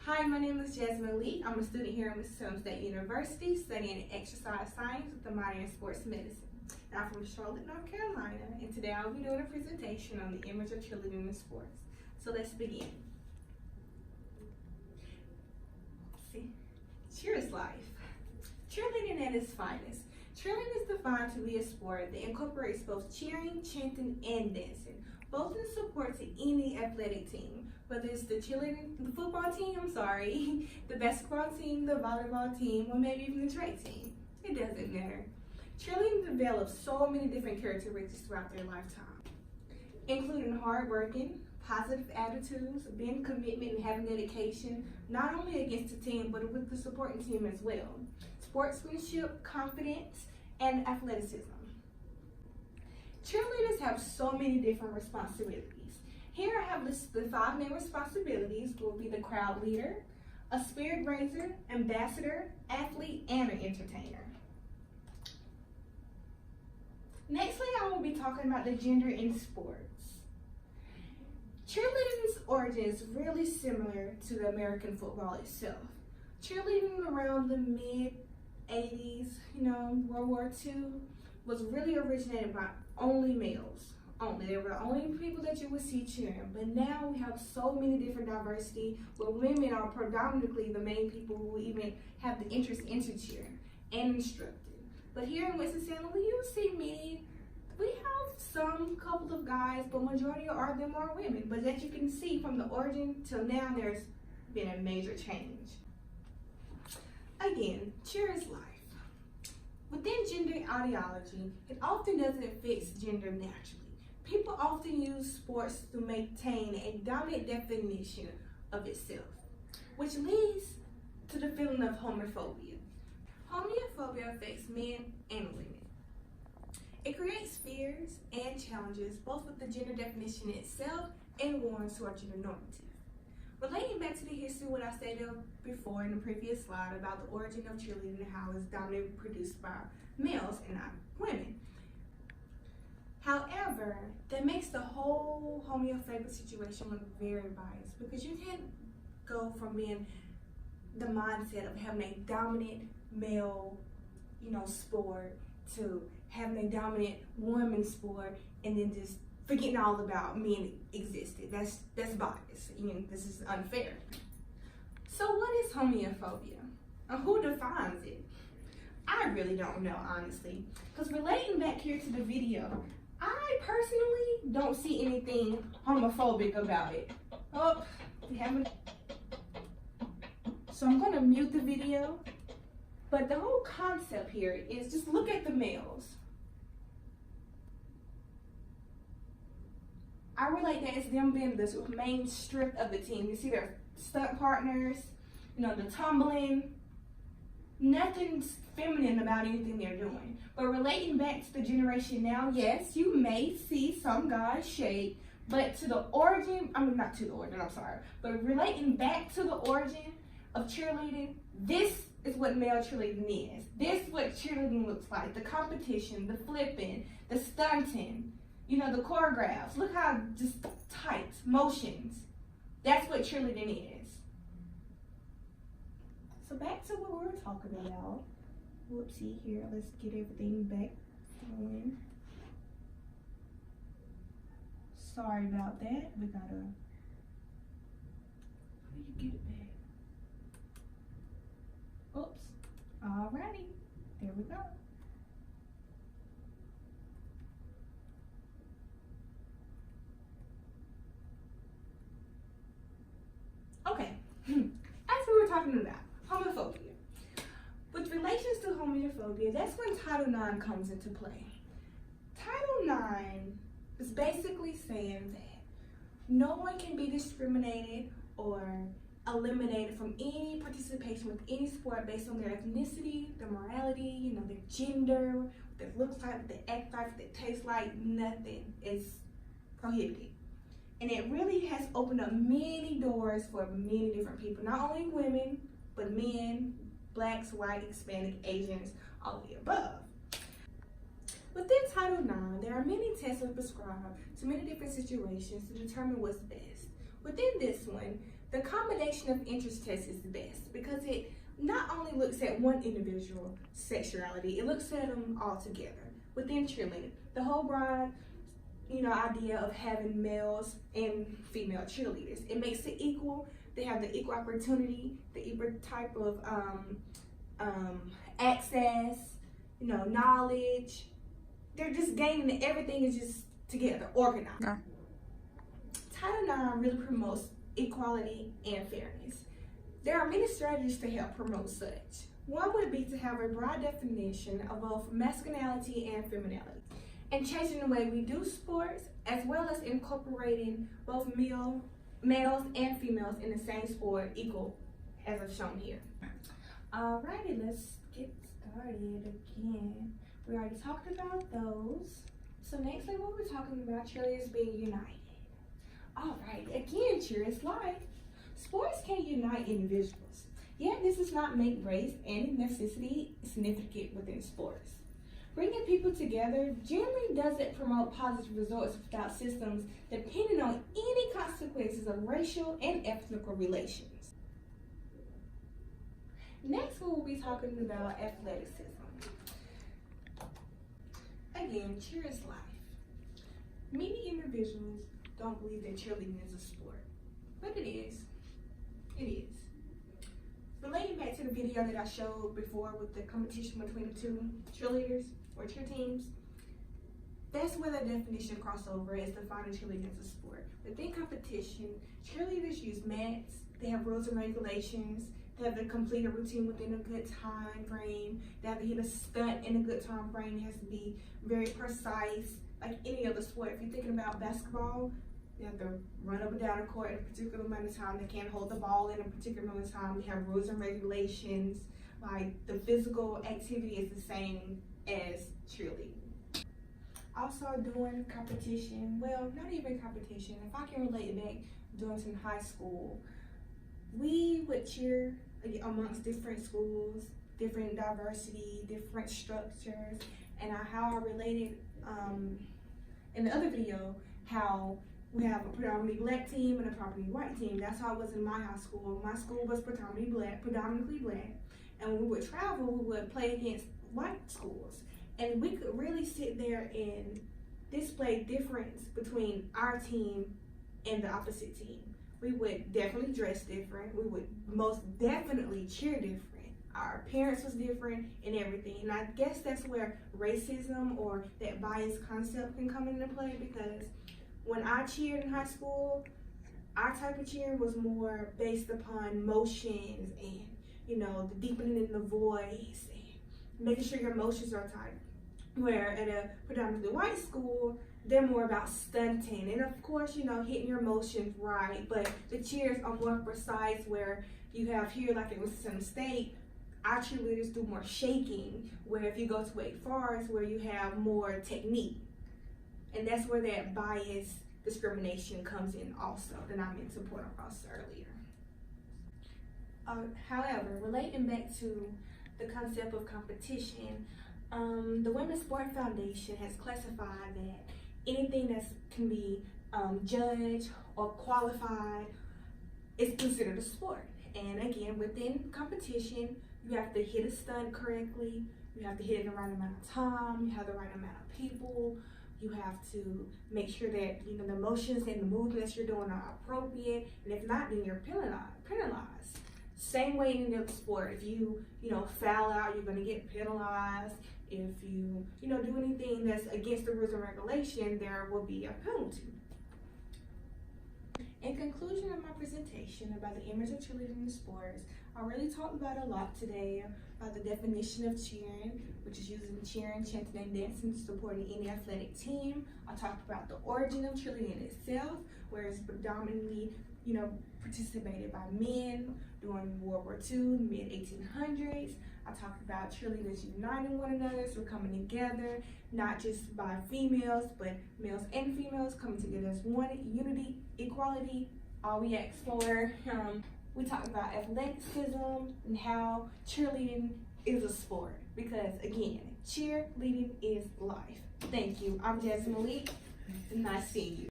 Hi, my name is Jazmine. I'm a student here at Mississippi State University studying exercise science with a minor in sports medicine. I'm from Charlotte, North Carolina, and today I'll be doing a presentation on the image of cheerleading in sports. So let's begin. Cheer is life. Cheerleading at its finest. Cheerleading is defined to be a sport that incorporates both cheering, chanting, and dancing, both in support to any athletic team, whether it's the football team, the basketball team, the volleyball team, or maybe even the track team. It doesn't matter. Cheerleading develops so many different characteristics throughout their lifetime, including hard working, positive attitudes, being commitment, and having dedication, not only against the team, but with the supporting team as well. Sportsmanship, confidence, and athleticism. Cheerleaders have so many different responsibilities. Here I have listed the 5 main responsibilities, will be the crowd leader, a spirit raiser, ambassador, athlete, and an entertainer. Nextly, I will be talking about the gender in sports. Cheerleading's origin is really similar to the American football itself. Cheerleading around the mid-80s, World War II, was really originated by only males. They were the only people that you would see cheering. But now we have so many different diversity where women are predominantly the main people who even have the interest into cheering and instructing. But here in Winston-Salem, you will see many. We have some couple of guys, but majority of them are women. But as you can see from the origin till now, there's been a major change. Again, cheer is life. Within gender ideology, it often doesn't fit gender naturally. People often use sports to maintain a dominant definition of itself, which leads to the feeling of homophobia. Homophobia affects men and women. It creates fears and challenges both with the gender definition itself and ones who are gender normative. Relating back to the history, what I stated before in the previous slide about the origin of cheerleading and how it's dominantly produced by males and not women. However, that makes the whole homophobic situation look very biased because you can't go from being the mindset of having a dominant male, sport to having a dominant woman sport and then just forgetting all about men existed. That's bias. This is unfair. So what is homophobia? And who defines it? I really don't know, honestly. Because relating back here to the video, I personally don't see anything homophobic about it. Oh, we haven't. So I'm gonna mute the video. But the whole concept here is just look at the males. I relate that as them being the main strip of the team. You see their stunt partners, the tumbling. Nothing's feminine about anything they're doing. But relating back to the generation now, yes, you may see some guys shake, but to the origin, not to the origin, but relating back to the origin of cheerleading, this is what male cheerleading is. This is what cheerleading looks like. The competition, the flipping, the stunting, the choreographs. Look how just tight motions. That's what cheerleading is. So back to what we were talking about. Whoopsie, here, let's get everything back going. Sorry about that. We gotta, how do you get it back? Oops. Alrighty. There we go. Okay. As we were talking about, homophobia. With relations to homophobia, that's when Title IX comes into play. Title IX is basically saying that no one can be discriminated or eliminated from any participation with any sport based on their ethnicity, their morality, their gender, what they look like, what they act like, what they taste like. Nothing is prohibited. And it really has opened up many doors for many different people, not only women, but men, blacks, white, Hispanic, Asians, all of the above. Within Title IX, there are many tests prescribed to many different situations to determine what's best. Within this one, The combination of interest test is the best because it not only looks at one individual sexuality, it looks at them all together within cheerleading. The whole broad, idea of having males and female cheerleaders. It makes it equal. They have the equal opportunity, the equal type of access, knowledge. They're just gaining everything is just together, organized. Yeah. Title IX really promotes equality and fairness. There are many strategies to help promote such. One would be to have a broad definition of both masculinity and femininity, and changing the way we do sports, as well as incorporating both males and females in the same sport equal, as I've shown here. Alrighty, let's get started again. We already talked about those. So next thing what we're talking about, cheerleaders being united. Alright, again, cheer is life. Sports can unite individuals, yet this does not make race and ethnicity significant within sports. Bringing people together generally doesn't promote positive results without systems depending on any consequences of racial and ethnical relations. Next, we will be talking about athleticism. Again, cheer is life. Many individuals don't believe that cheerleading is a sport, but it is. It is. Relating back to the video that I showed before with the competition between the two cheerleaders or cheer teams, that's where the definition crossover is defining cheerleading as a sport. Within competition, cheerleaders use mats, they have rules and regulations, they have to complete a routine within a good time frame, they have to hit a stunt in a good time frame, it has to be very precise, like any other sport. If you're thinking about basketball, they have to run up and down the court in a particular amount of time. They can't hold the ball in a particular amount of time. They have rules and regulations. Like, the physical activity is the same as cheerleading. Also doing competition, well, not even competition. If I can relate it back, doing some high school, we would cheer amongst different schools, different diversity, different structures, and how I related in the other video, how we have a predominantly black team and a predominantly white team. That's how it was in my high school. My school was predominantly black. And when we would travel, we would play against white schools. And we could really sit there and display difference between our team and the opposite team. We would definitely dress different. We would most definitely cheer different. Our appearance was different and everything. And I guess that's where racism or that bias concept can come into play, because when I cheered in high school, our type of cheering was more based upon motions and, the deepening in the voice and making sure your emotions are tight. Where at a predominantly white school, they're more about stunting and of course, hitting your emotions right. But the cheers are more precise, where you have here, like in Mississippi State, our cheerleaders do more shaking, where if you go to Wake Forest, where you have more technique. And that's where that bias discrimination comes in also, that I meant to point across earlier. However, relating back to the concept of competition, the Women's Sport Foundation has classified that anything that can be judged or qualified is considered a sport. And again, within competition, you have to hit a stunt correctly, you have to hit it in the right amount of time, you have the right amount of people, you have to make sure that the motions and the movements you're doing are appropriate, and if not, then you're penalized. Same way in the sport. If you foul out, you're going to get penalized. If you do anything that's against the rules and regulation, there will be a penalty. In conclusion of my presentation about the image of cheerleading in sports, I really talked about a lot today about the definition of cheering, which is using cheering, chanting, and dancing to supporting any athletic team. I talked about the origin of cheerleading itself, where it's predominantly, participated by men during World War II, mid-1800s. I talked about cheerleaders uniting one another, so coming together, not just by females, but males and females coming together as one, unity, equality, all we ask for. We talked about athleticism and how cheerleading is a sport, because again, cheerleading is life. Thank you. I'm Jazmine, and nice seeing you.